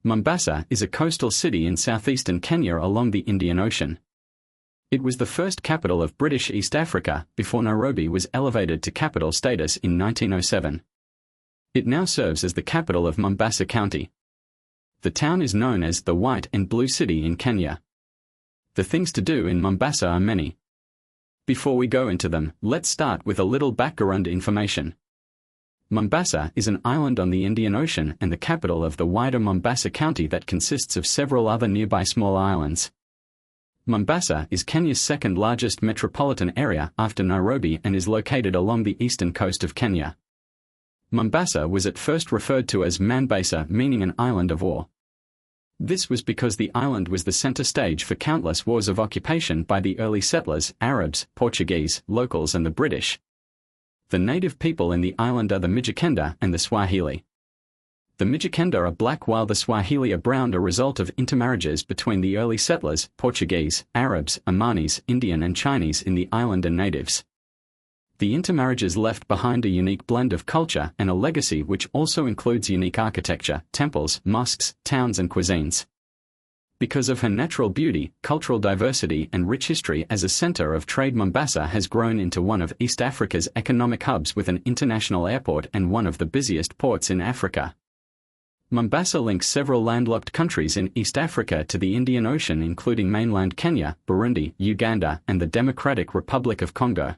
Mombasa is a coastal city in southeastern Kenya along the Indian Ocean. It was the first capital of British East Africa before Nairobi was elevated to capital status in 1907. It now serves as the capital of Mombasa County. The town is known as the White and Blue City in Kenya. The things to do in Mombasa are many. Before we go into them, let's start with a little background information. Mombasa is an island on the Indian Ocean and the capital of the wider Mombasa County that consists of several other nearby small islands. Mombasa is Kenya's second largest metropolitan area after Nairobi and is located along the eastern coast of Kenya. Mombasa was at first referred to as Mombasa, meaning an island of war. This was because the island was the center stage for countless wars of occupation by the early settlers, Arabs, Portuguese, locals and the British. The native people in the island are the Mijikenda and the Swahili. The Mijikenda are black while the Swahili are brown, a result of intermarriages between the early settlers, Portuguese, Arabs, Omanis, Indian and Chinese in the island and natives. The intermarriages left behind a unique blend of culture and a legacy which also includes unique architecture, temples, mosques, towns and cuisines. Because of her natural beauty, cultural diversity and rich history as a center of trade, Mombasa has grown into one of East Africa's economic hubs with an international airport and one of the busiest ports in Africa. Mombasa links several landlocked countries in East Africa to the Indian Ocean, including mainland Kenya, Burundi, Uganda, and the Democratic Republic of Congo.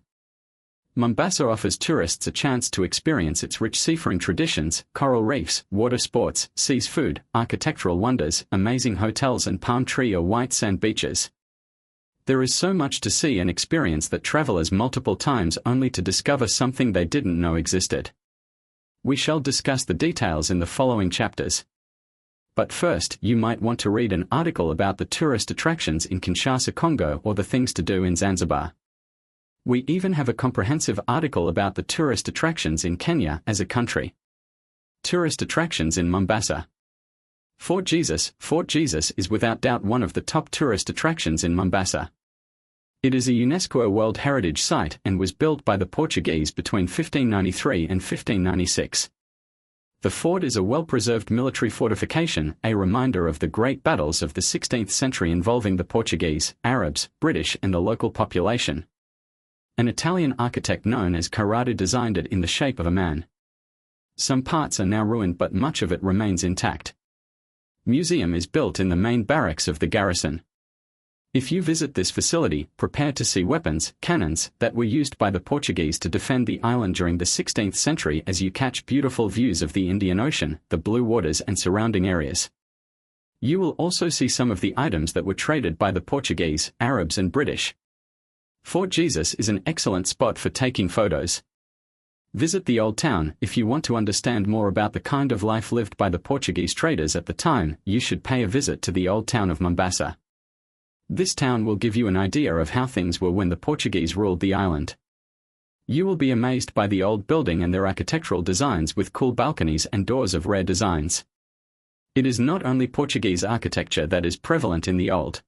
Mombasa offers tourists a chance to experience its rich seafaring traditions, coral reefs, water sports, seas food, architectural wonders, amazing hotels and palm tree or white sand beaches. There is so much to see and experience that travelers multiple times only to discover something they didn't know existed. We shall discuss the details in the following chapters. But first, you might want to read an article about the tourist attractions in Kinshasa, Congo, or the things to do in Zanzibar. We even have a comprehensive article about the tourist attractions in Kenya as a country. Tourist attractions in Mombasa. Fort Jesus. Fort Jesus is without doubt one of the top tourist attractions in Mombasa. It is a UNESCO World Heritage Site and was built by the Portuguese between 1593 and 1596. The fort is a well-preserved military fortification, a reminder of the great battles of the 16th century involving the Portuguese, Arabs, British and the local population. An Italian architect known as Carrara designed it in the shape of a man. Some parts are now ruined but much of it remains intact. Museum is built in the main barracks of the garrison. If you visit this facility, prepare to see weapons, cannons, that were used by the Portuguese to defend the island during the 16th century as you catch beautiful views of the Indian Ocean, the blue waters and surrounding areas. You will also see some of the items that were traded by the Portuguese, Arabs and British. Fort Jesus is an excellent spot for taking photos. Visit the Old Town. If you want to understand more about the kind of life lived by the Portuguese traders at the time, you should pay a visit to the Old Town of Mombasa. This town will give you an idea of how things were when the Portuguese ruled the island. You will be amazed by the old building and their architectural designs with cool balconies and doors of rare designs. It is not only Portuguese architecture that is prevalent in the old.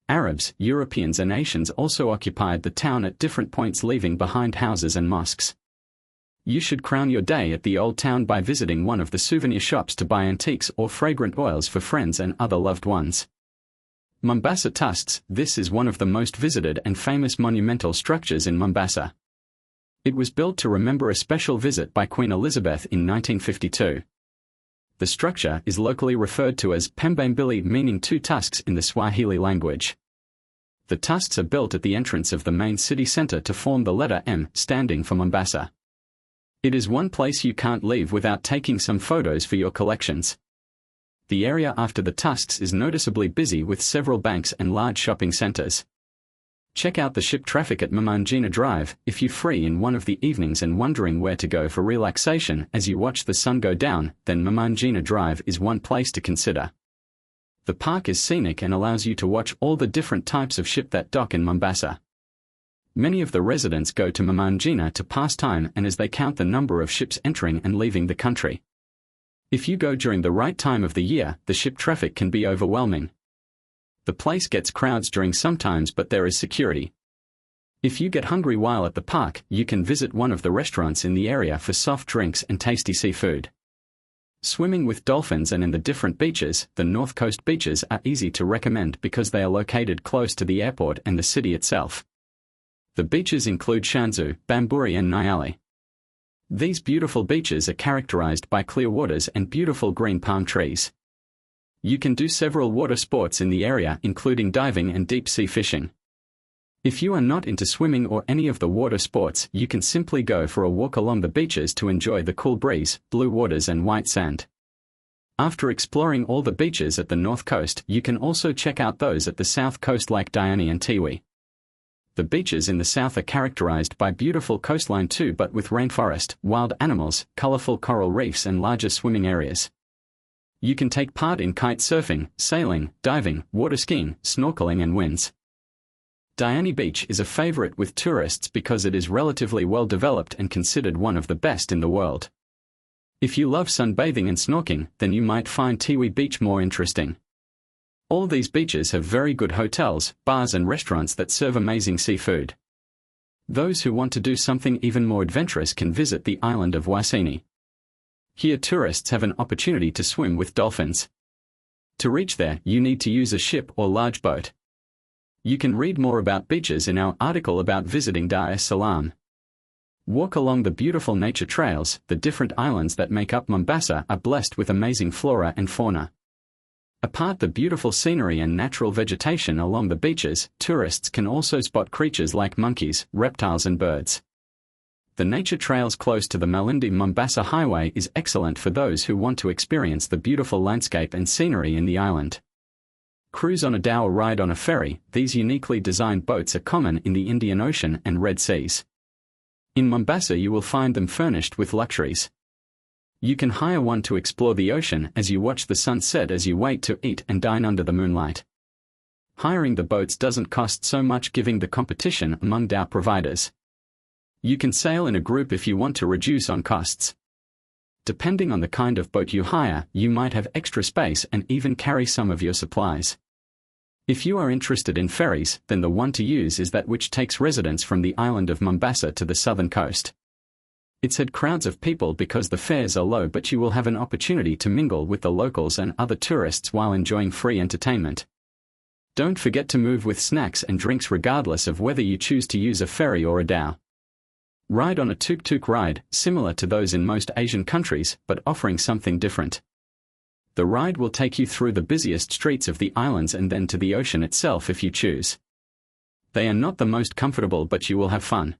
Arabs, Europeans and Asians also occupied the town at different points, leaving behind houses and mosques. You should crown your day at the Old Town by visiting one of the souvenir shops to buy antiques or fragrant oils for friends and other loved ones. Mombasa Tusks. This is one of the most visited and famous monumental structures in Mombasa. It was built to remember a special visit by Queen Elizabeth in 1952. The structure is locally referred to as Pembembili, meaning two tusks in the Swahili language. The tusks are built at the entrance of the main city center to form the letter M, standing for Mombasa. It is one place you can't leave without taking some photos for your collections. The area after the tusks is noticeably busy with several banks and large shopping centers. Check out the ship traffic at Mamangina Drive if you're free in one of the evenings and wondering where to go for relaxation as you watch the sun go down, then Mamangina Drive is one place to consider. The park is scenic and allows you to watch all the different types of ship that dock in Mombasa. Many of the residents go to Mamangina to pass time and as they count the number of ships entering and leaving the country. If you go during the right time of the year, the ship traffic can be overwhelming. The place gets crowds during sometimes, but there is security. If you get hungry while at the park, you can visit one of the restaurants in the area for soft drinks and tasty seafood. Swimming with dolphins and in the different beaches, the North Coast beaches are easy to recommend because they are located close to the airport and the city itself. The beaches include Shanzu, Bamburi and Nyali. These beautiful beaches are characterized by clear waters and beautiful green palm trees. You can do several water sports in the area, including diving and deep-sea fishing. If you are not into swimming or any of the water sports, you can simply go for a walk along the beaches to enjoy the cool breeze, blue waters and white sand. After exploring all the beaches at the North Coast, you can also check out those at the South Coast like Diani and Tiwi. The beaches in the south are characterized by beautiful coastline too, but with rainforest, wild animals, colorful coral reefs and larger swimming areas. You can take part in kite surfing, sailing, diving, water skiing, snorkeling and winds. Diani Beach is a favorite with tourists because it is relatively well developed and considered one of the best in the world. If you love sunbathing and snorkeling, then you might find Tiwi Beach more interesting. All these beaches have very good hotels, bars and restaurants that serve amazing seafood. Those who want to do something even more adventurous can visit the island of Wasini. Here tourists have an opportunity to swim with dolphins. To reach there, you need to use a ship or large boat. You can read more about beaches in our article about visiting Dar es Salaam. Walk along the beautiful nature trails. The different islands that make up Mombasa are blessed with amazing flora and fauna. Apart the beautiful scenery and natural vegetation along the beaches, tourists can also spot creatures like monkeys, reptiles and birds. The nature trails close to the Malindi-Mombasa Highway is excellent for those who want to experience the beautiful landscape and scenery in the island. Cruise on a dhow or ride on a ferry. These uniquely designed boats are common in the Indian Ocean and Red Seas. In Mombasa you will find them furnished with luxuries. You can hire one to explore the ocean as you watch the sun set as you wait to eat and dine under the moonlight. Hiring the boats doesn't cost so much, giving the competition among dhow providers. You can sail in a group if you want to reduce on costs. Depending on the kind of boat you hire, you might have extra space and even carry some of your supplies. If you are interested in ferries, then the one to use is that which takes residents from the island of Mombasa to the southern coast. It's had crowds of people because the fares are low, but you will have an opportunity to mingle with the locals and other tourists while enjoying free entertainment. Don't forget to move with snacks and drinks regardless of whether you choose to use a ferry or a dhow. Ride on a tuk-tuk ride, similar to those in most Asian countries, but offering something different. The ride will take you through the busiest streets of the islands and then to the ocean itself if you choose. They are not the most comfortable, but you will have fun.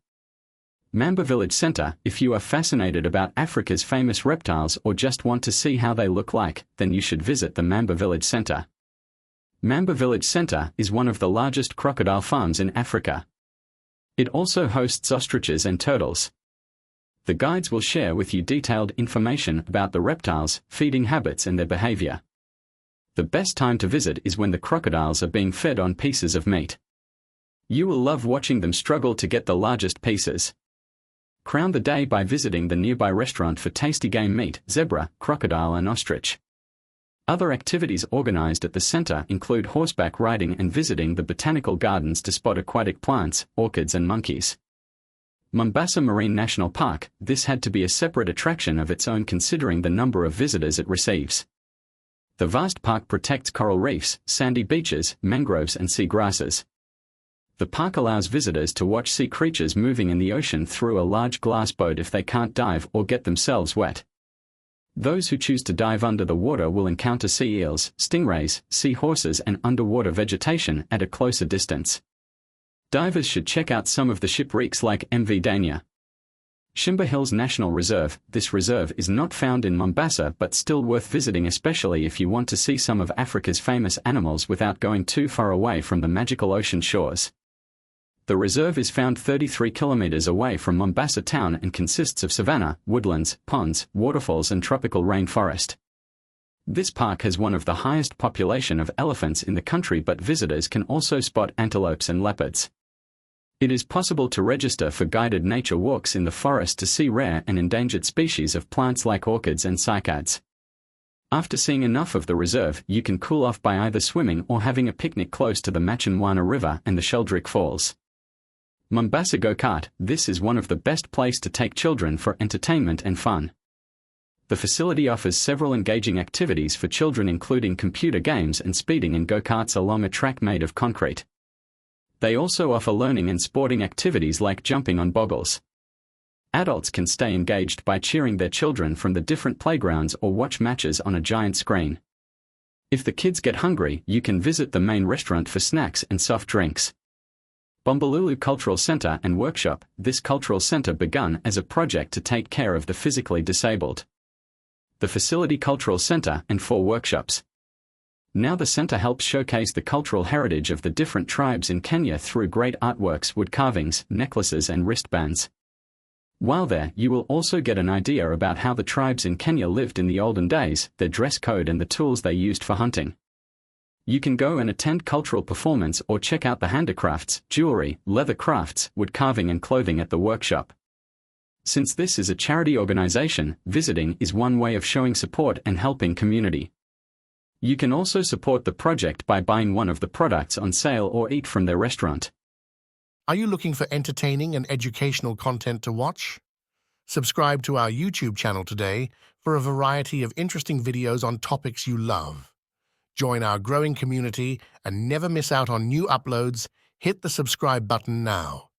Mamba Village Center. If you are fascinated about Africa's famous reptiles or just want to see how they look like, then you should visit the Mamba Village Center. Mamba Village Center is one of the largest crocodile farms in Africa. It also hosts ostriches and turtles. The guides will share with you detailed information about the reptiles, feeding habits and their behavior. The best time to visit is when the crocodiles are being fed on pieces of meat. You will love watching them struggle to get the largest pieces. Crown the day by visiting the nearby restaurant for tasty game meat, zebra, crocodile and ostrich. Other activities organized at the center include horseback riding and visiting the botanical gardens to spot aquatic plants, orchids and monkeys. Mombasa Marine National Park. This had to be a separate attraction of its own considering the number of visitors it receives. The vast park protects coral reefs, sandy beaches, mangroves and sea grasses. The park allows visitors to watch sea creatures moving in the ocean through a large glass boat if they can't dive or get themselves wet. Those who choose to dive under the water will encounter sea eels, stingrays, sea horses and underwater vegetation at a closer distance. Divers should check out some of the shipwrecks like MV Dania. Shimba Hills National Reserve. This reserve is not found in Mombasa but still worth visiting, especially if you want to see some of Africa's famous animals without going too far away from the magical ocean shores. The reserve is found 33 kilometers away from Mombasa town and consists of savanna, woodlands, ponds, waterfalls and tropical rainforest. This park has one of the highest population of elephants in the country, but visitors can also spot antelopes and leopards. It is possible to register for guided nature walks in the forest to see rare and endangered species of plants like orchids and cycads. After seeing enough of the reserve, you can cool off by either swimming or having a picnic close to the Machinwana River and the Sheldrick Falls. Mombasa Go-Kart. This is one of the best places to take children for entertainment and fun. The facility offers several engaging activities for children, including computer games and speeding in go-karts along a track made of concrete. They also offer learning and sporting activities like jumping on boggles. Adults can stay engaged by cheering their children from the different playgrounds or watch matches on a giant screen. If the kids get hungry, you can visit the main restaurant for snacks and soft drinks. Bombolulu Cultural Center and Workshop. This cultural center began as a project to take care of the physically disabled. The facility cultural center and 4 workshops. Now the center helps showcase the cultural heritage of the different tribes in Kenya through great artworks, wood carvings, necklaces and wristbands. While there, you will also get an idea about how the tribes in Kenya lived in the olden days, their dress code and the tools they used for hunting. You can go and attend cultural performance or check out the handicrafts, jewelry, leather crafts, wood carving and clothing at the workshop. Since this is a charity organization, visiting is one way of showing support and helping community. You can also support the project by buying one of the products on sale or eat from their restaurant. Are you looking for entertaining and educational content to watch? Subscribe to our YouTube channel today for a variety of interesting videos on topics you love. Join our growing community and never miss out on new uploads. Hit the subscribe button now.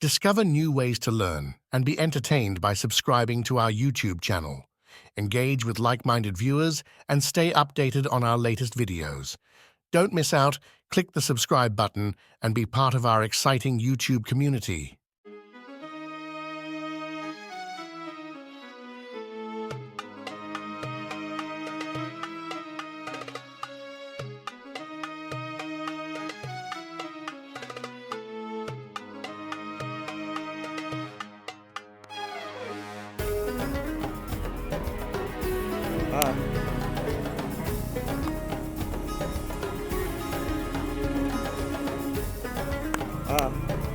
Discover new ways to learn and be entertained by subscribing to our YouTube channel. Engage with like-minded viewers and stay updated on our latest videos. Don't miss out, click the subscribe button and be part of our exciting YouTube community. Ah.